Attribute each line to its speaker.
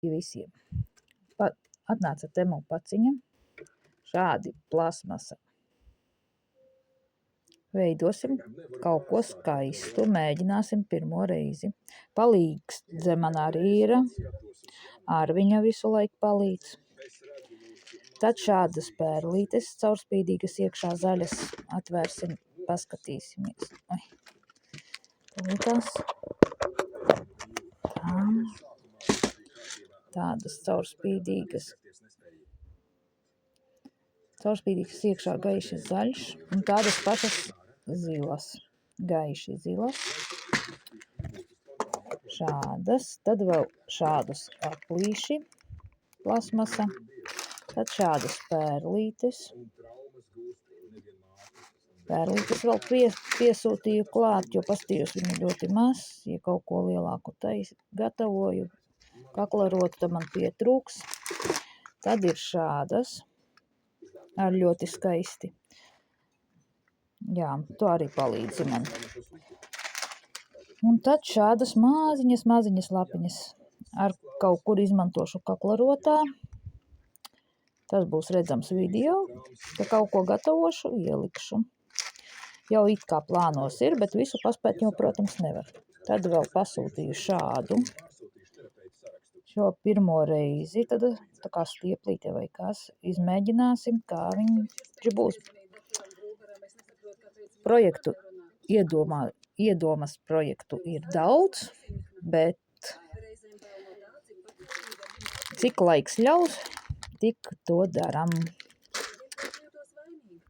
Speaker 1: visiem. Atnāca Temu paciņa, šādi plasmasa. Veidosim kaut ko skaistu, mēģināsim pirmo reizi. Palīdze man arī ir, Arviņa visu laiku palīdz. Tad šādas pērlītes caurspīdīgas iekšā zaļas atvērsim, paskatīsimies. Tās. Tādas caurspīdīgas. Caurspīdīgas iekšā gaiši zaļš un tādas pašas zilas. Gaiši zilas. Šādas. Tad vēl šādus aplīši plasmasa. Tad šādas pērlītes. Pērlītes vēl piesūtīju klāt, jo pastījos viņu ļoti maz. Ja kaut ko lielāku gatavoju, kaklarotu, tad man pietrūks. Tad ir šādas. Ar ļoti skaisti. Jā, to arī palīdzi man. Un tad šādas maziņas lapiņas. Ar kaut kur izmantošu kaklarotā. Tas būs redzams video. Ja kaut ko gatavošu, ielikšu. Jau it kā plānos ir, bet visu paspēt jau, protams, nevar. Tad vēl pasūtīju šādu. Šo pirmo reizi, tad tā kā stieplīte vai kas, izmēģināsim, kā viņš būs. Projektu iedomas projektu ir daudz, bet cik laiks ļaus, tik to daram.